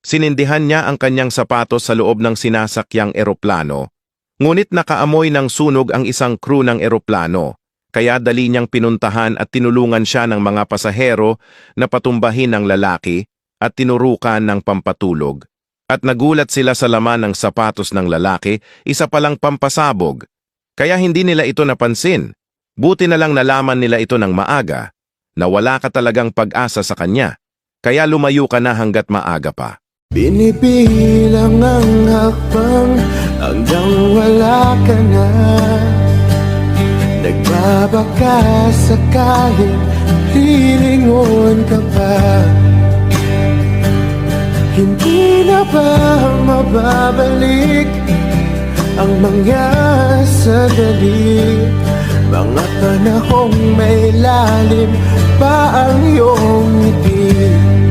Sinindihan niya ang kanyang sapatos sa loob ng sinasakyang eroplano. Ngunit nakaamoy ng sunog ang isang crew ng eroplano, kaya dali niyang pinuntahan at tinulungan siya ng mga pasahero na patumbahin ang lalaki at tinurukan ng pampatulog. At nagulat sila sa laman ng sapatos ng lalaki, isa palang pampasabog. Kaya hindi nila ito napansin. Buti na lang nalaman nila ito ng maaga, na wala ka talagang pag-asa sa kanya. Kaya lumayo ka na hanggat maaga pa. Binibilang ang hakbang hanggang wala ka na. Nagbabaka sakaling lilingon ka pa. Hindi na ba mababalik ang mga sandali, mga panahong may lalim pa ang iyong ngiti?